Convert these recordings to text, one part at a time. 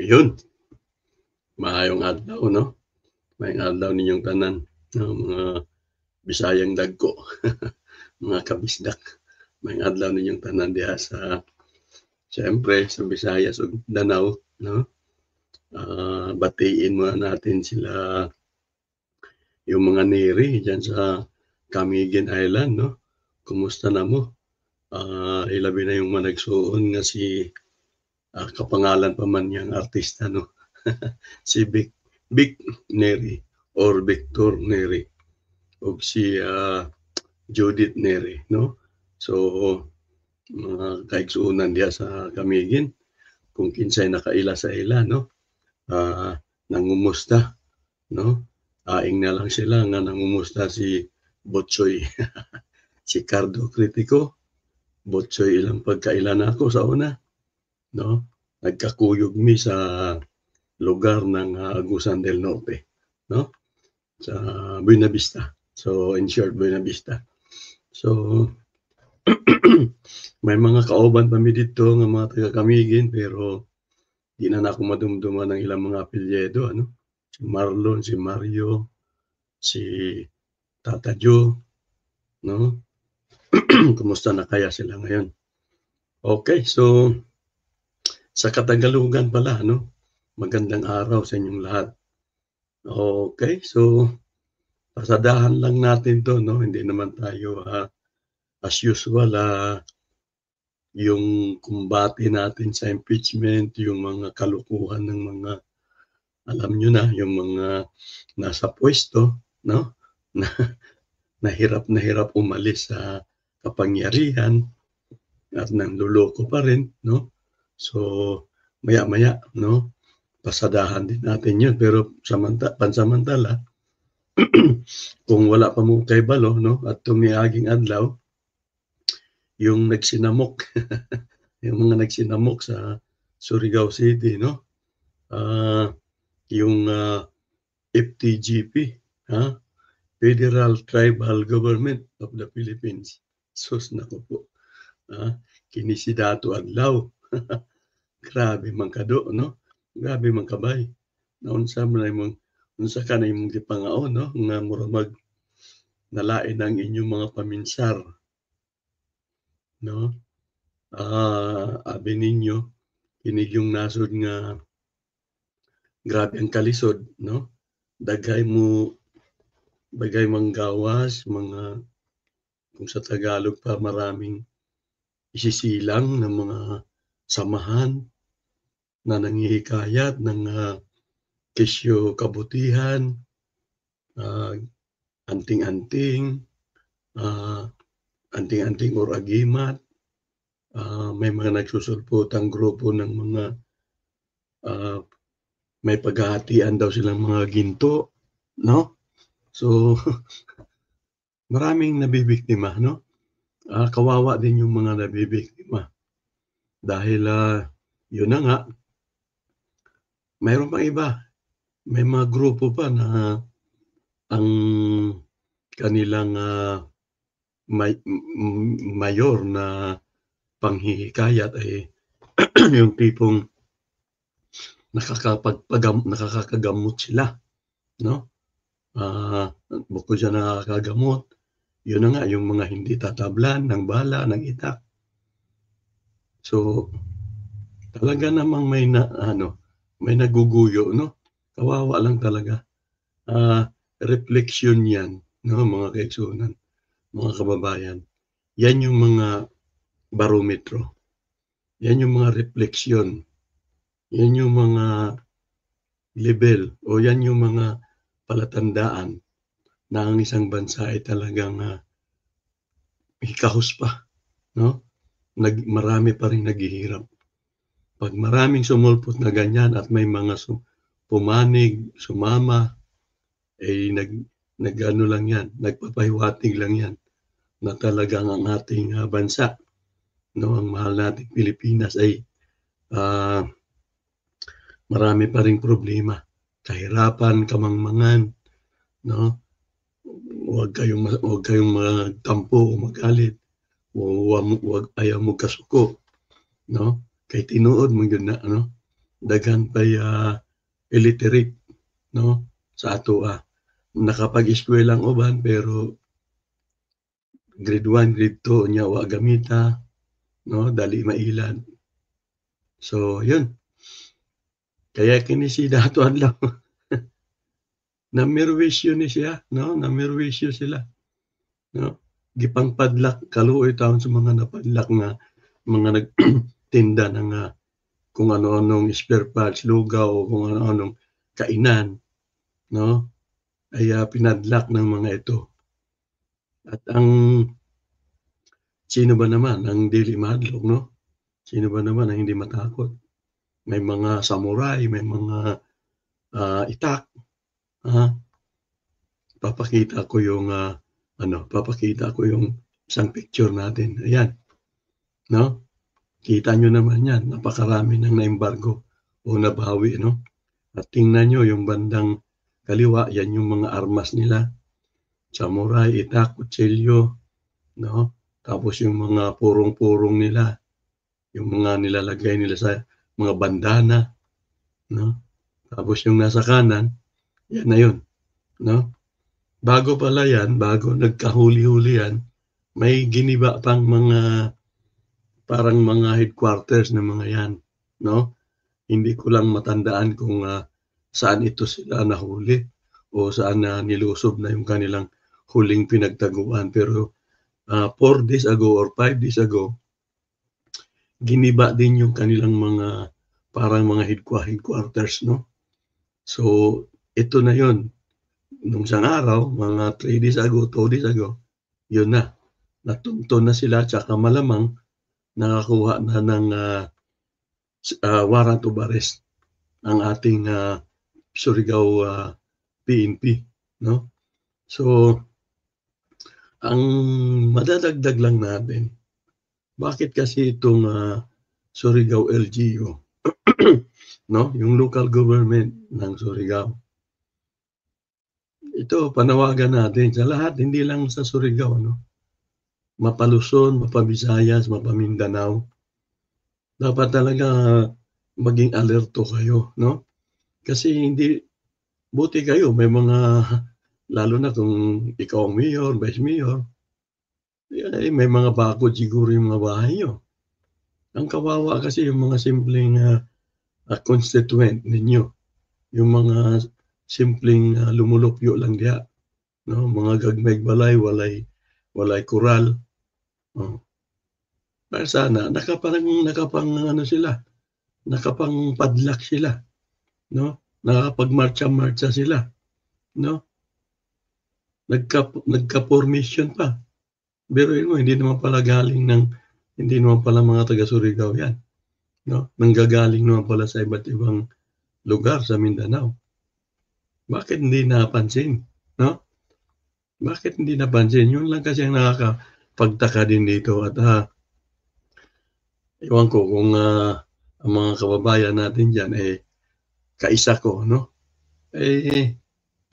Iyon, maayong adlaw, no? Maayong adlaw ninyong tanan, no? Mga Bisayang dagko, mga kabisdak. Maayong adlaw ninyong tanan diha sa, siyempre, sa Visayas ug Danau, no? Batiin muna natin sila, yung mga neri dyan sa Camiguin Island, no? Kumusta na mo? Ilabi na yung managsuon nga si kapangalan pa man niyang artista, no? Si Vic Neri or Victor Neri o si Judith Neri, no? So, mga kaigsuunan diya sa Camiguin, kung kinsay nakaila sa ila, no? Nangumusta, no? Aing na lang sila nga nangumusta si Botsoy. Si Cardo Critico, Botsoy ilang pagkailan ako sa una, no? Nagkakuyog mi sa lugar ng Agusan del Norte, no? Sa Buena Vista. So, in short, Buena Vista. So, may mga kauban pa mi dito nga mga taga-Camiguin, pero di na ako madumduman ng ilang mga apelyedo, ano? Si Marlon, si Mario, si Tata Joe, no? Kumusta na kaya sila ngayon? Okay, so sa Katagalugan pala, no? Magandang araw sa inyong lahat. Okay, so pasadahan lang natin to, no? Hindi naman tayo as usual yung kumbati natin sa impeachment, yung mga kalukuhan ng mga, alam nyo na, yung mga nasa pwesto, no? Na hirap umalis sa kapangyarihan at nanluloko pa rin, no? So, maya-maya, no? Pasadahan din natin yun. Pero pansamantala, kung wala pa mo kay balo, no? At tumiaging adlaw, yung nagsinamok, yung mga nagsinamok sa Surigao City, no? Yung FTGP, Federal Tribal Government of the Philippines. Sus, nako po. Kini si Dato Adlaw. Grabe man kado, no? Grabe man kabay. Naunsa man imong unsa ka na imong gipangaon, no? Nga muramag nalain ang inyong mga paminsar, no? Abi ninyo kinig yung nasod nga grabe ang kalisod, no? Bagay manggawas, mga kung sa Tagalog pa maraming isisilang ng mga samahan na nanghihikayat ng kesyo kabutihan, anting-anting or agimat, may mga nagsusulpotang grupo ng mga may paghahatian daw silang mga ginto, no? So, maraming nabibiktima, no? Kawawa din yung mga nabibiktima. Dahil, yun na nga, mayroon pang iba. May mga grupo pa na ang kanilang mayor na panghihikayat ay yung tipong nakakagamot sila, no? Bukod sa nakakagamot, yun na nga, yung mga hindi tatablan ng bala, ng itak. So, talaga namang may naguguyo, no? Kawawa lang talaga. Reflection yan, no, mga kaigsunan, mga kababayan. Yan yung mga barometro. Yan yung mga refleksyon. Yan yung mga level o yan yung mga palatandaan na ang isang bansa ay talagang hikahos pa, no? Marami pa rin naghihirap. Pag maraming sumulpot na ganyan at may mga pumanig, sumama, ay nag-ano lang yan, nagpapahiwatig lang yan na talagang ang ating bansa, no, ang mahal nating Pilipinas ay marami pa ring problema, kahirapan, kamangmangan, no? Huwag kayong magtampo o magalit, huwag ayaw mo kasuko, no? Kay tinuod mo yun na, no? daghan pay illiterate, no, sa atoa. Nakapag-eskwela ang uban pero grade 1, grade 2 nya wa gamita, no, dali mailhan. So yun, kaya kini si Dato adlaw namerwisyo ni siya, no, namerwisyo sila, no. Gipangpadlak kaluoy taon sa mga napadlak nga mga nagtinda ng kung ano-anong spare parts, lugaw o kung ano-anong kainan, no, ay pinadlak ng mga ito. At ang sino ba naman ang dili mahadlok, no? Sino ba naman ang hindi matakot? May mga samurai, may mga itak, papakita ko yung papakita ko yung isang picture natin. Ayan, no? Kita nyo naman yan, napakarami ng na-embargo o nabawi, no? At tingnan nyo yung bandang kaliwa, yan yung mga armas nila. Samurai, itak, kutsilyo, no? Tapos yung mga purong-purong nila, yung mga nilalagay nila sa mga bandana, no? Tapos yung nasa kanan, yan na yun, no? Bago pala yan, bago nagkahuli-huli yan, may giniba pang mga parang mga headquarters ng mga yan, no? Hindi ko lang matandaan kung saan ito sila nahuli o saan nilusob na yung kanilang huling pinagtaguan. Pero 4 days ago or 5 days ago, giniba din yung kanilang mga parang mga headquarters, no? So, ito na yun. Nung isang araw, mga 3 days ago, 2 days ago, yun na. Natunto na sila, tsaka malamang nakakuha na ng warrant of arrest ang ating Surigao PNP, no? So, ang madadagdag lang natin, bakit kasi itong Surigao LGU, no? Yung local government ng Surigao. Ito, panawagan natin sa lahat, hindi lang sa Surigao, no? Mapa-Luzon, mapa-Visayas, mapa-Mindanao. Dapat talaga maging alerto kayo, no? Kasi hindi, buti kayo, may mga, lalo na kung ikaw ang mayor, vice mayor, may mga bakod siguro yung mga bahay nyo. Ang kawawa kasi yung mga simpleng constituent ninyo, yung mga simpleng lumulupyo lang diya, no? Mga gagmayg balay, walay kural. Para sana nakapangpadlak sila, no? Nakapagmarcha-marcha sila, no? Nagka-formation pa. Biruin mo, hindi naman pala mga taga Surigao yan, no? Nanggagaling naman pala sa iba't ibang lugar sa Mindanao. Bakit hindi napansin, no? Bakit hindi napansin? Yun lang kasi ang nakakapagtaka din dito. At ewan ko kung ang mga kababayan natin dyan kaisa ko, no?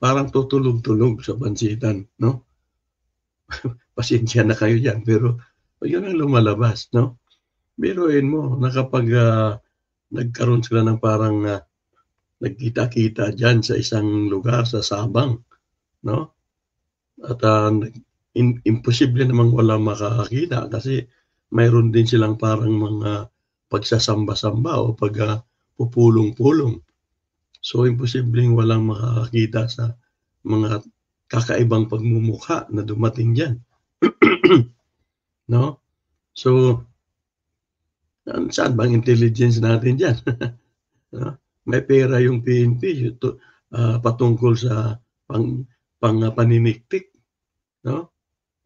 Parang tutulog-tulog sa pansitan, no? Pasensya na kayo dyan, pero yun ang lumalabas, no? Biruin mo, nagkaroon sila ng parang nagkita-kita dyan sa isang lugar, sa Sabang, no? At imposible namang wala makakakita kasi mayroon din silang parang mga pagsasamba-samba o pupulong-pulong. So, imposibleng walang makakakita sa mga kakaibang pagmumukha na dumating dyan. No? So, saan bang intelligence natin dyan? No? May pera yung PNP patungkol sa paniniktik. No?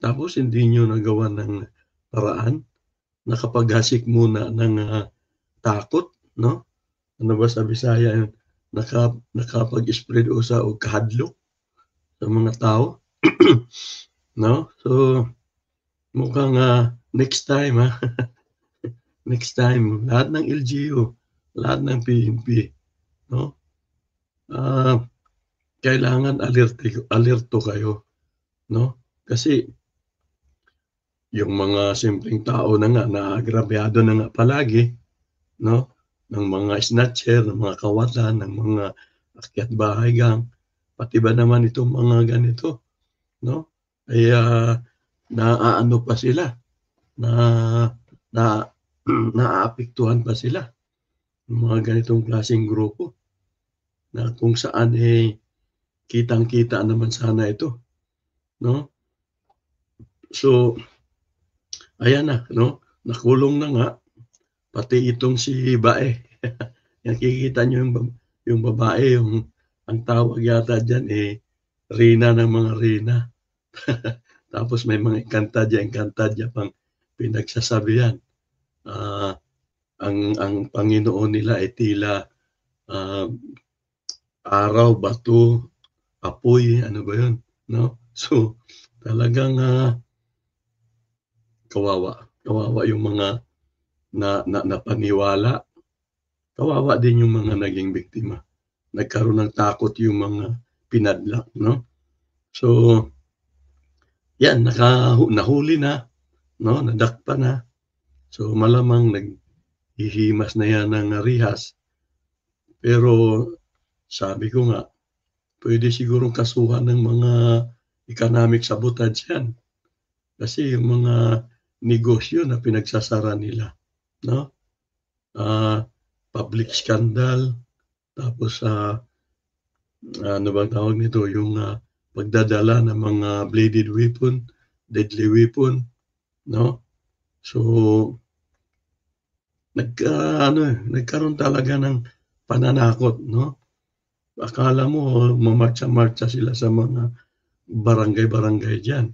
Tapos, hindi nyo nagawa ng paraan. Nakapaghasik muna ng takot. No? Ano ba sa Bisaya yun? Nakapag-spread o kahadlok sa mga tao. No? So, mukhang next time, next time, lahat ng LGU, lahat ng PNP, no? Kailangan alerto kayo, no? Kasi yung mga simpleng tao na nga, naagrabyado na nga palagi, no? ng mga snatcher, ng mga kawatan, ng mga akyat bahay gang, pati ba naman itong mga ganito, 'no? Kaya naaano pa sila, na na naaapektuhan pa sila ng mga ganitong klaseng grupo na kung saan, kitang-kita naman sana ito, 'no? So, ayan na, 'no, nakulong na nga pati itong si Bae. Nakikita niyo yung babae, ang tawag yata diyan, reyna ng mga reyna. Tapos may mga engkantadya pang pinagsasabihan. Ah, ang Panginoon nila ay tila, ah, araw, bato, apoy, ano ba yun, 'no? So, talagang, kawawa yung mga napaniwala. Kawawa din yung mga naging biktima. Nagkaroon ng takot yung mga pinadlak, 'no? So, 'yan nahuli na, 'no, nadakpa na. So, malamang naghihimas na 'yan ng rihas. Pero sabi ko nga, puwede sigurong kasuhan ng mga economic sabotage 'yan. Kasi yung mga negosyo na pinagsasara nila, 'no? Ah, Public scandal, tapos, ano bang tawag nito, yung, pagdadala ng mga bladed weapon, deadly weapon, 'no? So, nagkaroon talaga ng pananakot, 'no? Akala mo mamartsa-martsa sila sa mga barangay-barangay diyan,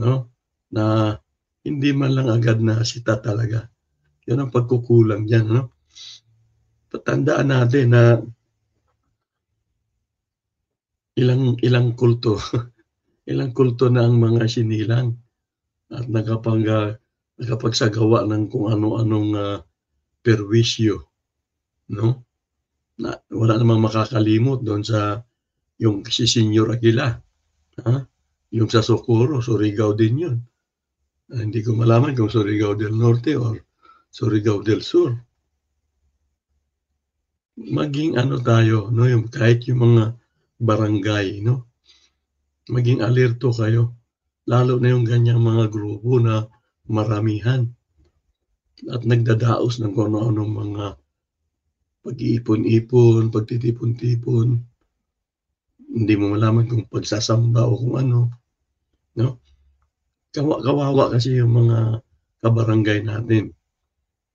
'no? Na hindi man lang agad nasita talaga. 'Yun ang pagkukulang diyan, 'no? Tatandaan natin na ilang kulto, ilang kulto na ang mga sinilang at nakapagsagawa ng kung ano-anong, perwisyo, 'no? Na wala namang makakalimot do'n sa yung si Senyor Aguila, ha? Yung sa Socorro, Surigao din 'yun. Hindi ko malaman kung Surigao del Norte or Surigao del Sur. Maging ano tayo, 'no, yung kahit yung mga barangay, 'no, maging alerto kayo, lalo na yung ganyang mga grupo na maramihan at nagdadaos ng kung ano-anong mga pag-iipon-ipon, pagtitipon-tipon, hindi mo malaman kung pagsasamba o kung ano, 'no? Kawawa kasi yung mga kabarangay natin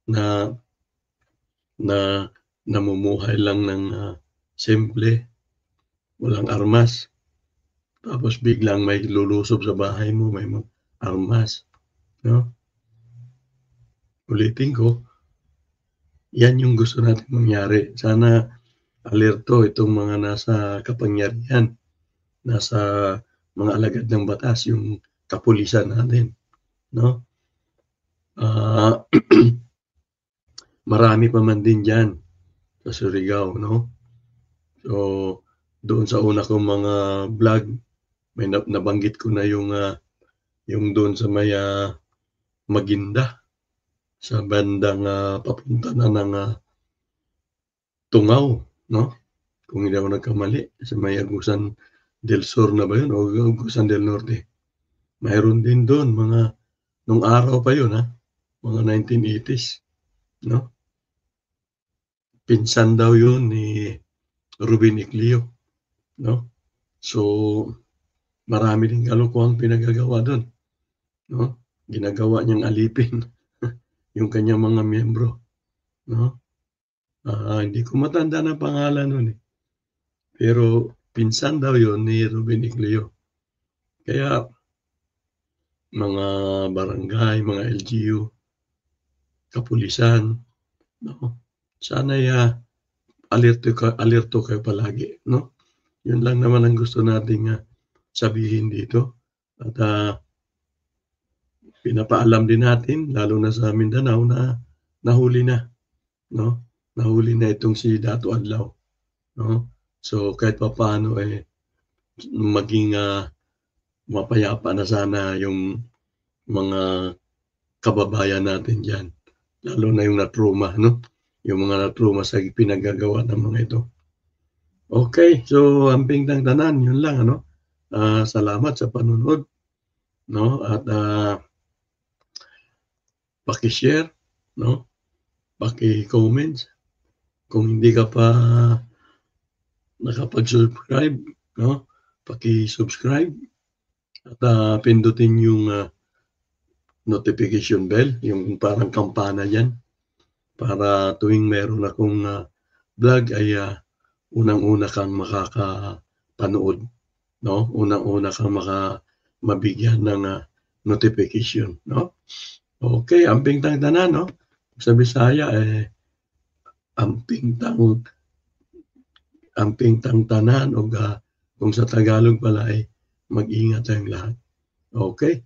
na na namumuhay lang ng, simple, walang armas. Tapos biglang may lulusob sa bahay mo, may armas, 'no? Ulitin ko, 'yan yung gusto nating mangyari. Sana alerto itong mga nasa kapangyarihan, nasa mga alagad ng batas, yung kapulisan natin, 'no? Ah, Marami pa man din diyan sa Surigao, 'no? So, doon sa una kong mga vlog, may nabanggit ko na yung doon sa may, Maguinda, sa bandang, papunta na ng, Tungau, 'no? Kung hindi ako nagkamali, sa may Agusan del Sur na ba 'yun o Agusan del Norte. Mayroon din do'n mga nung araw pa 'yun, mga 1980s, 'no? Pinsan daw 'yun ni Ruben Iclio, 'no? So, marami ding kalokohang pinagagawa do'n, 'no? Ginagawa niyang alipin yung kanyang mga miyembro, 'no? Hindi ko matandaan ang pangalan nun, pero pinsan daw 'yun ni Ruben Iclio. Kaya mga barangay, mga LGU, kapulisan, 'no, sana'y, alerto kayo palagi, 'no? 'Yun lang naman ang gusto nating, sabihin dito at, pinapaalam din natin lalo na sa Mindanao na nahuli na, 'no? Nahuli na itong si Dato Adlaw, 'no? So, kahit papaano, maging, mapayapa na sana yung mga kababayan natin diyan, lalo na yung na-trauma, 'no? yung mga na-trauma sa pinagagawa ng mga ito. Okay, so amping tang tanan, yun lang ano. Salamat sa panunod, no? At paki-share, no? Paki-comment. Kung hindi ka pa nakapag-subscribe, no? Paki-subscribe at pindutin yung notification bell, yung parang kampana diyan para tuwing meron akong vlog ay unang-una kang makakapanood, no? Unang-una kang mabigyan ng notification, no? Okay, amping tang tanan, no? Sa Bisaya amping tang tanan o kung sa Tagalog pala ay mag-ingat tayong lahat. Okay?